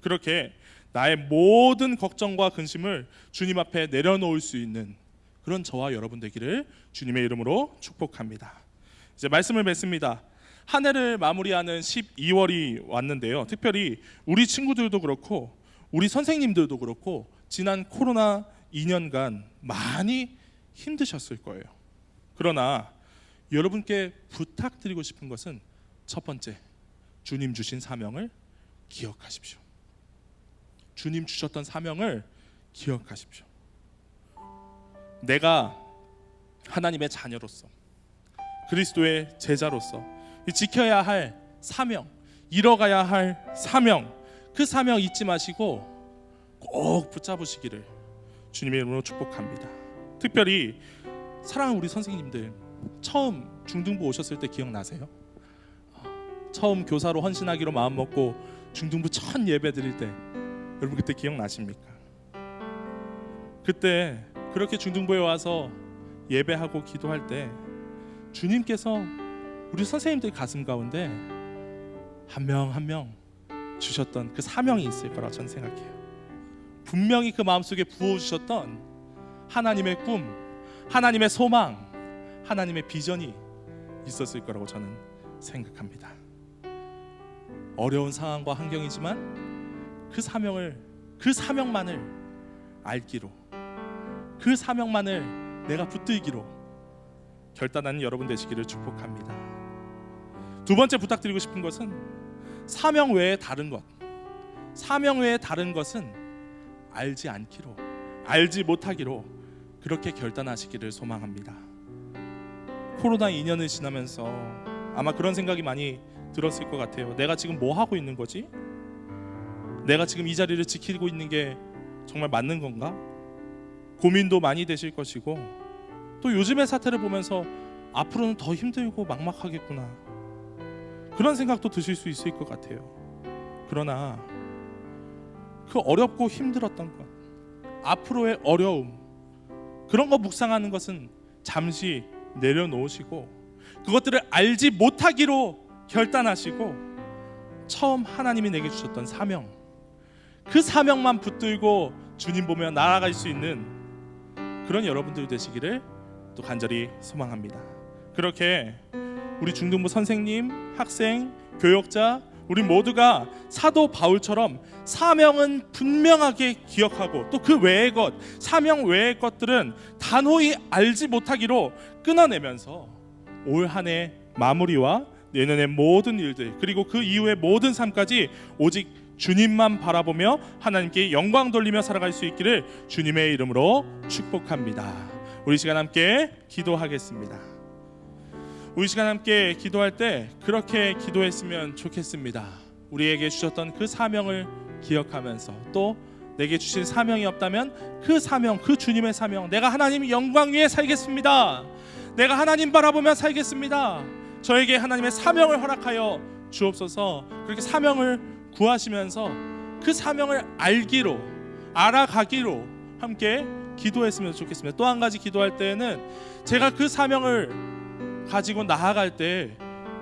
그렇게 나의 모든 걱정과 근심을 주님 앞에 내려놓을 수 있는 그런 저와 여러분 되기를 주님의 이름으로 축복합니다. 이제 말씀을 맺습니다. 한 해를 마무리하는 12월이 왔는데요, 특별히 우리 친구들도 그렇고 우리 선생님들도 그렇고 지난 코로나 2년간 많이 힘드셨을 거예요. 그러나 여러분께 부탁드리고 싶은 것은 첫 번째, 주님 주신 사명을 기억하십시오. 주님 주셨던 사명을 기억하십시오. 내가 하나님의 자녀로서 그리스도의 제자로서 지켜야 할 사명, 이뤄가야 할 사명, 그 사명 잊지 마시고 꼭 붙잡으시기를 주님의 이름으로 축복합니다. 특별히 사랑하는 우리 선생님들, 처음 중등부 오셨을 때 기억나세요? 처음 교사로 헌신하기로 마음먹고 중등부 첫 예배 드릴 때 여러분 그때 기억나십니까? 그때 그렇게 중등부에 와서 예배하고 기도할 때 주님께서 우리 선생님들 가슴 가운데 한 명 한 명 주셨던 그 사명이 있을 거라고 저는 생각해요. 분명히 그 마음속에 부어주셨던 하나님의 꿈, 하나님의 소망, 하나님의 비전이 있었을 거라고 저는 생각합니다. 어려운 상황과 환경이지만 그 사명을, 그 사명만을 알기로, 그 사명만을 내가 붙들기로 결단하는 여러분 되시기를 축복합니다. 두 번째 부탁드리고 싶은 것은 사명 외에 다른 것, 사명 외에 다른 것은 알지 않기로, 알지 못하기로 그렇게 결단하시기를 소망합니다. 코로나 2년을 지나면서 아마 그런 생각이 많이 들었을 것 같아요. 내가 지금 뭐 하고 있는 거지? 내가 지금 이 자리를 지키고 있는 게 정말 맞는 건가? 고민도 많이 되실 것이고, 또 요즘의 사태를 보면서 앞으로는 더 힘들고 막막하겠구나, 그런 생각도 드실 수 있을 것 같아요. 그러나 그 어렵고 힘들었던 것, 앞으로의 어려움, 그런 거 묵상하는 것은 잠시 내려놓으시고 그것들을 알지 못하기로 결단하시고 처음 하나님이 내게 주셨던 사명, 그 사명만 붙들고 주님 보며 나아갈 수 있는 그런 여러분들 되시기를 또 간절히 소망합니다. 그렇게 우리 중등부 선생님, 학생, 교역자, 우리 모두가 사도 바울처럼 사명은 분명하게 기억하고 또 그 외의 것, 사명 외의 것들은 단호히 알지 못하기로 끊어내면서 올 한 해 마무리와 내년의 모든 일들, 그리고 그 이후의 모든 삶까지 오직 주님만 바라보며 하나님께 영광 돌리며 살아갈 수 있기를 주님의 이름으로 축복합니다. 우리 시간 함께 기도하겠습니다. 우리 시간 함께 기도할 때 그렇게 기도했으면 좋겠습니다. 우리에게 주셨던 그 사명을 기억하면서 또 내게 주신 사명이 없다면 그 사명, 그 주님의 사명, 내가 하나님 영광 위에 살겠습니다. 내가 하나님 바라보며 살겠습니다. 저에게 하나님의 사명을 허락하여 주옵소서. 그렇게 사명을 구하시면서 그 사명을 알기로, 알아가기로 함께 기도했으면 좋겠습니다. 또 한 가지 기도할 때에는 제가 그 사명을 가지고 나아갈 때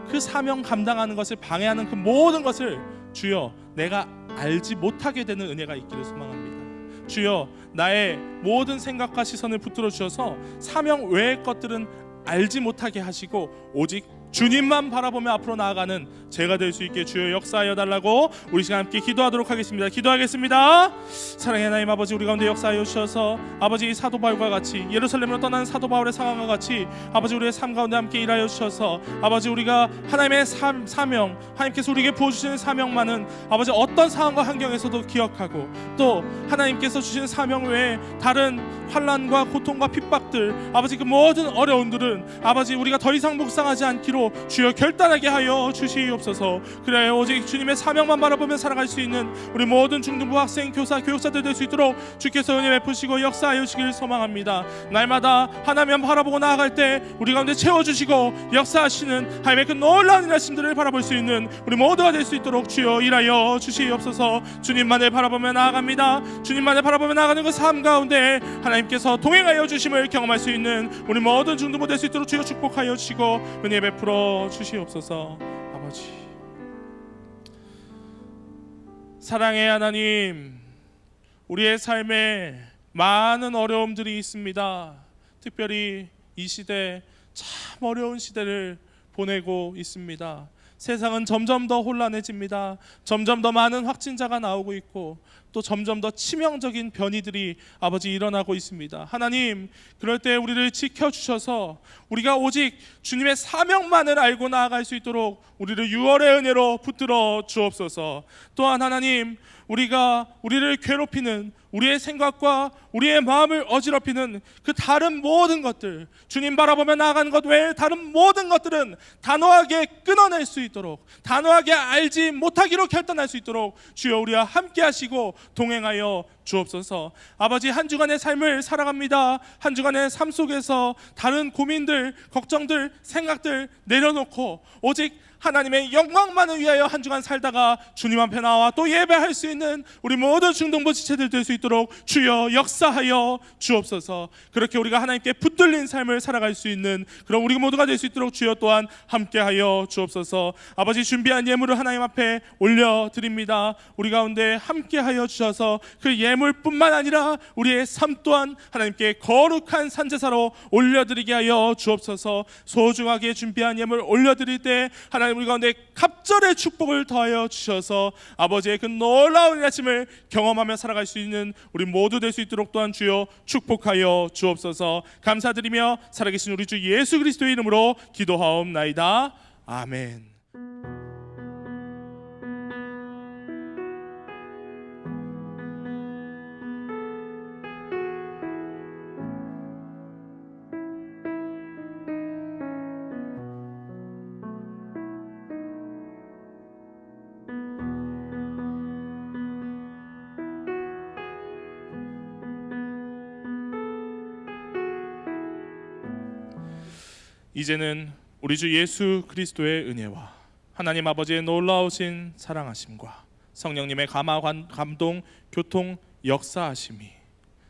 그 사명 감당하는 것을 방해하는 그 모든 것을 주여 내가 알지 못하게 되는 은혜가 있기를 소망합니다. 주여 나의 모든 생각과 시선을 붙들어 주셔서 사명 외의 것들은 알지 못하게 하시고 오직 주님만 바라보며 앞으로 나아가는 제가 될 수 있게 주여 역사하여 달라고 우리 시간 함께 기도하도록 하겠습니다. 기도하겠습니다. 사랑의 하나님 아버지, 우리 가운데 역사하여 주셔서 아버지 사도 바울과 같이 예루살렘으로 떠난 사도 바울의 상황과 같이 아버지 우리의 삶 가운데 함께 일하여 주셔서 아버지 우리가 하나님의 사명, 하나님께서 우리에게 부어주시는 사명만은 아버지 어떤 상황과 환경에서도 기억하고 또 하나님께서 주신 사명 외에 다른 환난과 고통과 핍박들 아버지 그 모든 어려움들은 아버지 우리가 더 이상 묵상하지 않기로 주여 결단하게 하여 주시옵소서. 그래 오직 주님의 사명만 바라보며 살아갈 수 있는 우리 모든 중등부 학생, 교사, 교육자들 될 수 있도록 주께서 은혜 베푸시고 역사하여 주시길 소망합니다. 날마다 하나님만 바라보고 나아갈 때 우리 가운데 채워주시고 역사하시는 하나님의 그 놀라운 일하심들을 바라볼 수 있는 우리 모두가 될 수 있도록 주여 일하여 주시옵소서. 주님만을 바라보며 나아갑니다. 주님만을 바라보며 나아가는 그 삶 가운데 하나님께서 동행하여 주심을 경험할 수 있는 우리 모든 중등부 될 수 있도록 주여 축복하여 주시고 은혜 베풀어 주시옵소서. 아버지 사랑의 하나님, 우리의 삶에 많은 어려움들이 있습니다. 특별히 이 시대 참 어려운 시대를 보내고 있습니다. 세상은 점점 더 혼란해집니다. 점점 더 많은 확진자가 나오고 있고 또 점점 더 치명적인 변이들이 아버지 일어나고 있습니다. 하나님, 그럴 때 우리를 지켜주셔서 우리가 오직 주님의 사명만을 알고 나아갈 수 있도록 우리를 유월의 은혜로 붙들어 주옵소서. 또한 하나님, 우리를 괴롭히는 우리의 생각과 우리의 마음을 어지럽히는 그 다른 모든 것들, 주님 바라보며 나아가는 것 외에 다른 모든 것들은 단호하게 끊어낼 수 있도록, 단호하게 알지 못하기로 결단할 수 있도록 주여 우리와 함께 하시고 동행하여 주옵소서. 아버지, 한 주간의 삶을 살아갑니다. 한 주간의 삶 속에서 다른 고민들, 걱정들, 생각들 내려놓고 오직 하나님의 영광만을 위하여 한 주간 살다가 주님 앞에 나와 또 예배할 수 있는 우리 모든 중등부 지체들 될 수 있도록 주여 역사하여 주옵소서. 그렇게 우리가 하나님께 붙들린 삶을 살아갈 수 있는 그런 우리 모두가 될 수 있도록 주여 또한 함께하여 주옵소서. 아버지, 준비한 예물을 하나님 앞에 올려드립니다. 우리 가운데 함께하여 주셔서 그 예물뿐만 아니라 우리의 삶 또한 하나님께 거룩한 산제사로 올려드리게 하여 주옵소서. 소중하게 준비한 예물 올려드릴 때 하나님 우리 가운데 갑절의 축복을 더하여 주셔서 아버지의 그 놀라운 일하심을 경험하며 살아갈 수 있는 우리 모두 될 수 있도록 또한 주여 축복하여 주옵소서. 감사드리며 살아계신 우리 주 예수 그리스도의 이름으로 기도하옵나이다. 아멘. 이제는 우리 주 예수 그리스도의 은혜와 하나님 아버지의 놀라우신 사랑하심과 성령님의 감동, 교통, 역사하심이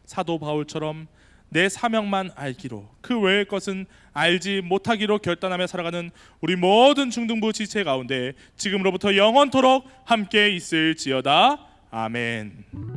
사도 바울처럼 내 사명만 알기로 그 외의 것은 알지 못하기로 결단하며 살아가는 우리 모든 중등부 지체 가운데 지금으로부터 영원토록 함께 있을지어다. 아멘.